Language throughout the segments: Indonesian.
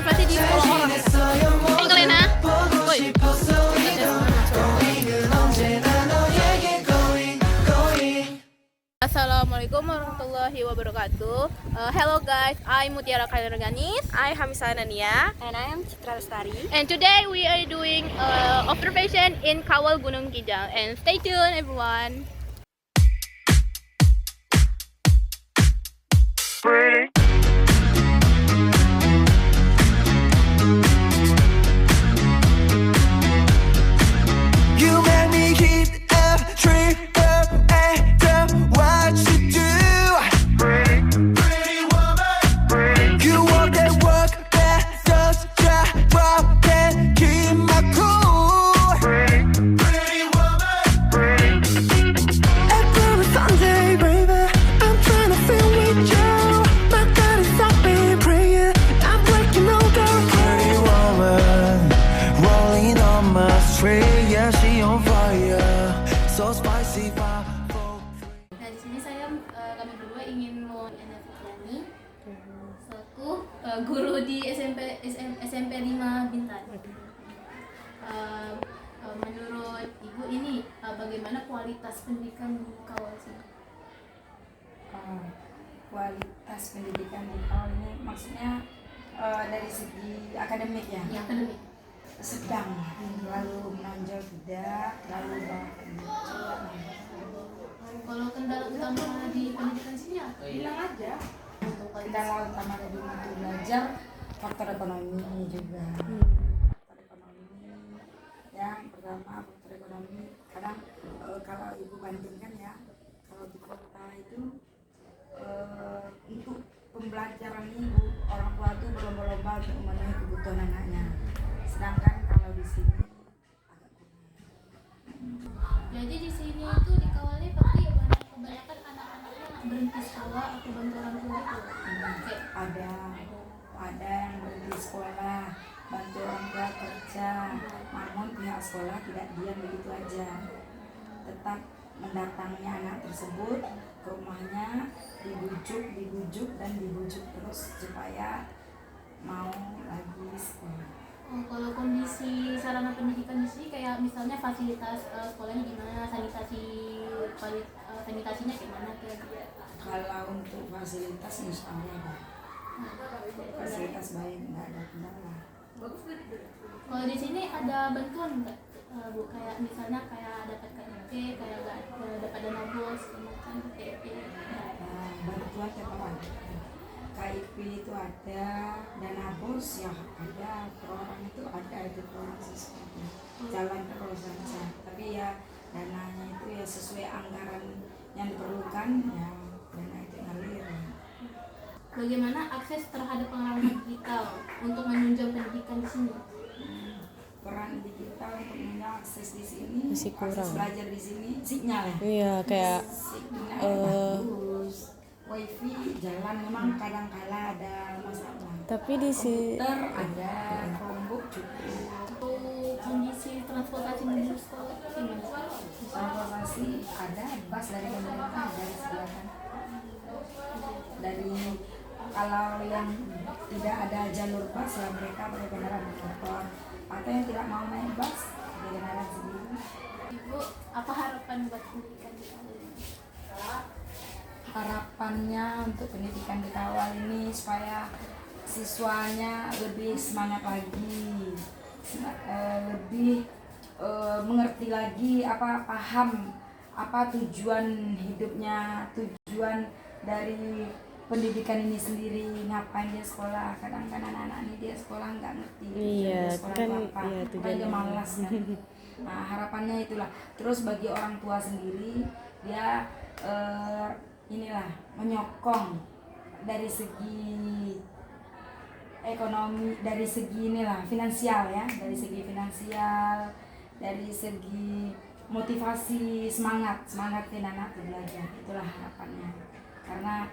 observasi di sekolah orang. Ini kalian ah. Woi. Assalamualaikum warahmatullahi wabarakatuh. Hello guys, I'm Mutiara Khairganis. I Hamisa Nania. And I am Citra Lestari. And today we are doing observation in Kawal Gunung Kijang. And stay tuned everyone. Nah, di sini kami berdua ingin mau Fitriani selaku guru di SMP 5 Bintan. Menurut Ibu ini bagaimana kualitas pendidikan di Kawal sini? Kualitas pendidikan di Kawal ini maksudnya dari segi akademik ya? Ya, akademik. Sedang, lalu menonjol tidak, lalu Kalau kendala utama di pendidikan sini apa? bilang aja. Kendala utama dari mutu belajar faktor ekonomi juga. Faktor ekonomi yang pertama faktor ekonomi. Kadang kalau ibu bandingkan ya, kalau di kota itu untuk pembelajaran ibu orang tua itu berlomba-lomba untuk memenuhi kebutuhan anaknya. Sedangkan kalau di sini agak kurang. Jadi di sini itu di Kawalnya pasti kebanyakan anak-anaknya berhenti sekolah atau bantu orang tua itu. Ada yang berhenti sekolah, bantu orang tua kerja, namun pihak sekolah tidak diam begitu aja, tetap mendatangi anak tersebut ke rumahnya, dibujuk dan dibujuk terus supaya mau lagi sekolah. Kalau kondisi sarana pendidikan di sini kayak misalnya fasilitas sekolahnya gimana, sanitasinya gimana kira-kira? Kalau untuk fasilitas insya Allah fasilitas baik, nggak ada kendala. Kalau di sini ada bantuan nggak, Bu? Kayak misalnya kayak dapat KIP, kayak dapat dana bos, semacam KIP. Bantuan tetap ada. KIP itu ada, dana bos ya ada, per orang itu ada, itu per orang siswanya jalan terus saja. Tapi ya dananya itu ya sesuai anggaran yang diperlukan, ya dana itu ngalir. Bagaimana akses terhadap pengalaman digital untuk menunjang pendidikan di sini? Peran digital untuk mengakses di sini masih kurang. Akses belajar di sini sinyal ya. Iya, kayak sinyal bagus. Wifi jalan memang kadang-kala ada masalah. tapi di sini komputer ada, Chromebook juga. Untuk kondisi transportasi menuju sekolah gimana? Transportasi ada, bus dari pemerintah dari sebelah kan. Dari kalau yang tidak ada jalur bus ya mereka pakai kendaraan bermotor, atau yang tidak mau naik bus pakai kendaraan sendiri. Ibu, apa harapan buat pendidikan di Kawal ini? Harapannya untuk pendidikan di Kawal ini supaya siswanya lebih semangat lagi, lebih mengerti lagi, paham apa tujuan hidupnya, tujuan dari pendidikan ini sendiri, ngapain dia sekolah. Kadang kan anak-anak ini dia sekolah nggak ngerti, iya sekolah kan apa, iya dia malas kan. Nah harapannya itulah. Terus bagi orang tua sendiri dia inilah menyokong dari segi ekonomi, dari segi inilah finansial ya, dari segi finansial, dari segi motivasi, semangatin anak belajar. Itulah harapannya. Karena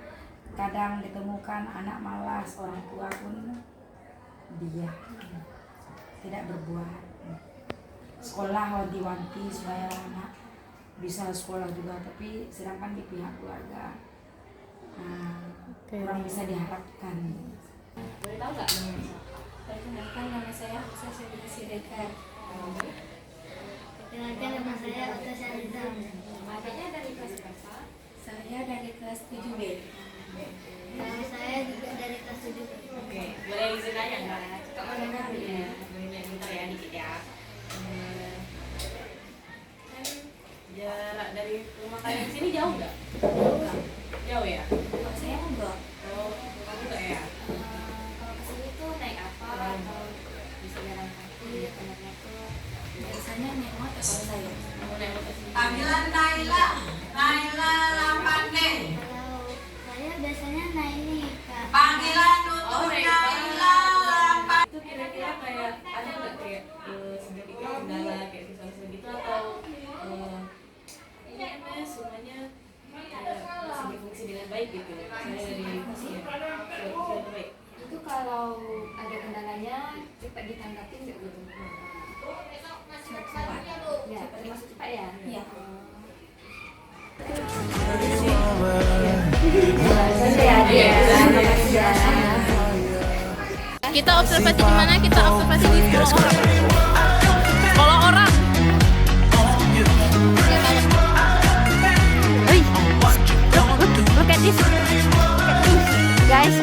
kadang ditemukan anak malas, orang tua pun dia tidak berbuat. Sekolah wanti-wanti supaya anak bisa sekolah juga, tapi sedangkan di pihak keluarga kurang bisa diharapkan. Boleh tahu nggak saya Siregar. Perkenalkan nama saya Ota Syahrizam. Adanya dari kelas berapa? Saya dari kelas 7B. Nama saya juga dari kelas 7B. Oke, boleh izin aja nggak? Kak mau dengar ya? Boleh bentar ya dikit ya. Kan jarak dari rumah kalian sini jauh nggak? Jauh ya? Kalau saya enggak. Oh, kamu nggak ya? Kalau ke sini tuh naik apa? Atau Bisa jalan kaki, temennya tuh biasanya naik motor kalau saya. mau naik motor sini. Panggilan Naila Lampane. Kalau saya biasanya naik ini Kak. Panggilan untuk Oh, naik Naila Lampane. Itu kira-kira kayak ada nggak kayak sedikit kendala kayak susah-susah gitu atau ini namanya semuanya masih berfungsi dengan baik gitu. Saya dari pasien sudah baik. Itu kalau ada kendalanya cepat ditanggapin nggak gitu? Cepat ya, termasuk cepat ya? Iya. Kita observasi di mana? Kita observasi di sekolah orang. Sekolah orang. Look at this. Guys.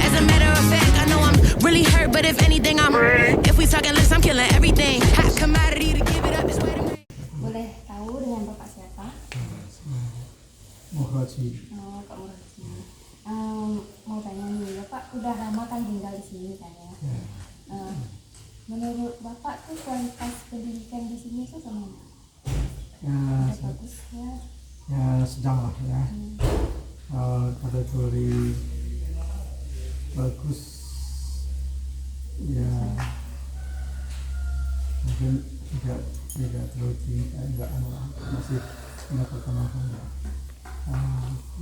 As a matter of fact, I know I'm really hurt, but if anything, if we talking list, I'm killing everything. Hot commodity to give it up is where the Boleh tahu dengan Bapak siapa? Muhraji. Oh, Kak Muraji. Mau tanya nih, Bapak udah lama kan tinggal di sini kan ya? Menurut Bapak tuh kualitas pendidikan di sini tuh gimana? Ya, Bagus ya? ya sedang lah ya. Kategori bagus ya, mungkin tidak terlalu tinggi, enggak masih tingkat perkembangan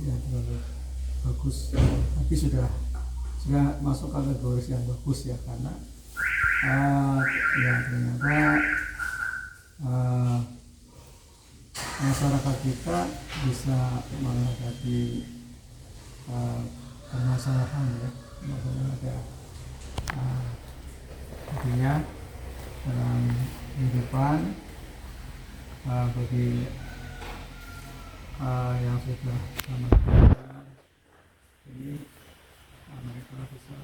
ya terlalu bagus, tapi sudah masuk kategori yang bagus ya, karena ya ternyata masyarakat kita bisa menghadapi permasalahan ya, ada artinya dalam kehidupan bagi yang sudah lama ini mereka bisa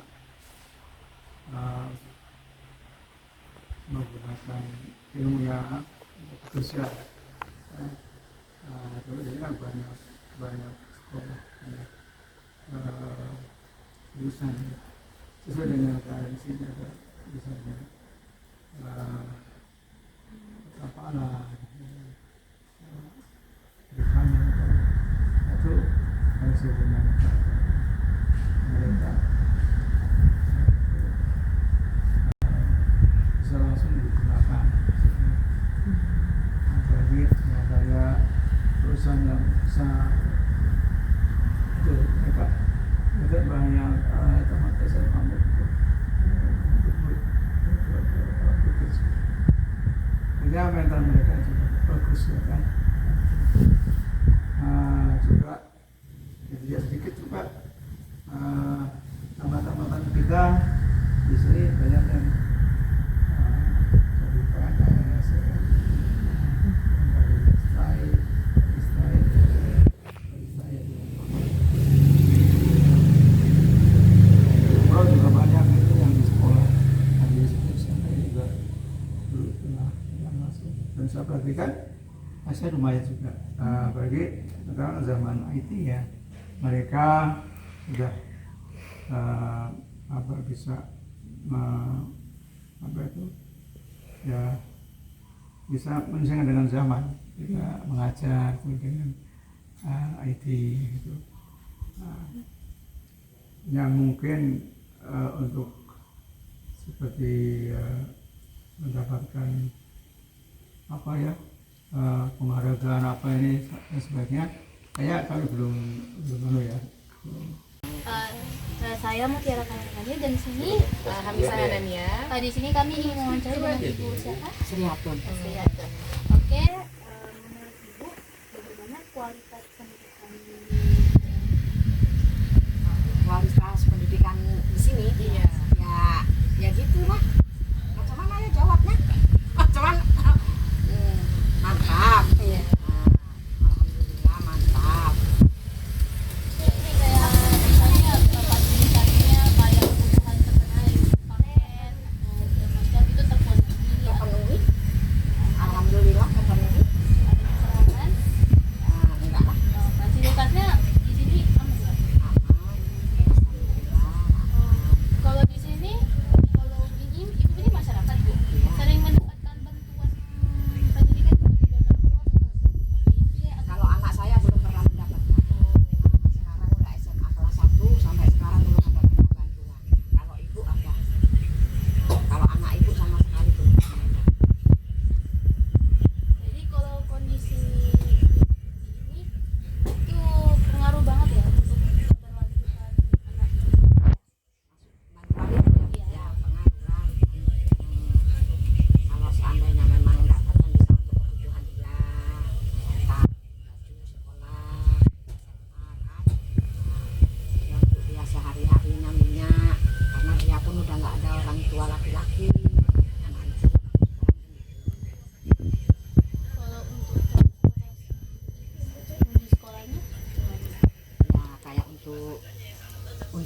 menggunakan ilmu yang bekerja. Jadi kan banyak sekolah, jurusan sesuai dengan keadaan di sini, ada misalnya kepala perikanan, itu harus dengan mereka bisa langsung digunakan. Apalagi ada perusahaan yang besar itu mereka banyak teman saya pamit ya, mental mereka juga bagus ya kan. Juga ya sedikit juga tamatan kita di sini banyak yang jadi PNS ya kan, dari juga banyak itu yang di sekolah, di SMP juga dulu pernah masuk, dan saya perhatikan saya lumayan juga, apalagi sekarang zaman IT ya, mereka sudah bisa ya bisa menyesuaikan dengan zaman, kita mengajar dengan IT gitu. Yang mungkin untuk seperti mendapatkan penghargaan apa ini dan sebagainya, kayak kami belum ya. Saya Mutiara Kamariani dan di sini Hamisa Hanania. di sini kami ingin mewawancara dengan Ibu siapa? Srihatun. Srihatun. Oke, menurut Ibu bagaimana kualitas pendidikan di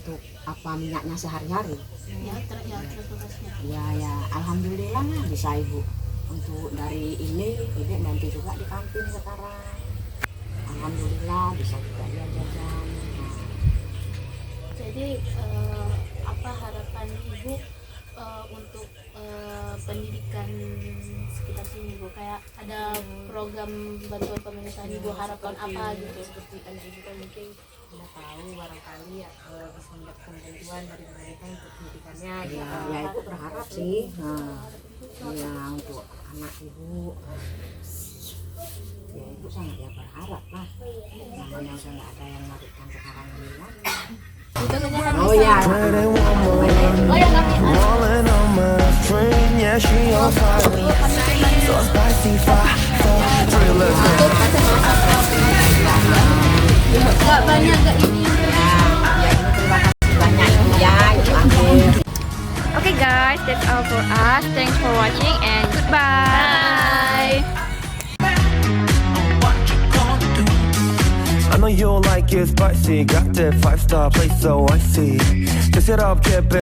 untuk apa minyaknya sehari-hari. Ya, transportasinya. Ya alhamdulillah lah bisa ibu untuk dari ini nanti juga di kantin sekarang. Alhamdulillah bisa juga ya jajan. Jadi apa harapan ibu untuk pendidikan sekitar sini bu? Kayak ada program bantuan pemerintahan ibu, harapan apa gitu? Seperti anak ibu kan mungkin udah tahu barangkali ya bisa mendapatkan bantuan dari pemerintah untuk pendidikannya. Ya ibu berharap sih. Ya untuk anak ibu. Ya ibu sangat ya berharap lah. Namanya udah nggak ada yang melakukan sekarang ini kan. Oh ya. Oh ya kami. Gak banyak gak ini. Okay guys, that's all for us. Thanks for watching and goodbye. I know you like it spicy, got that 5-star place so I see. Just it up, get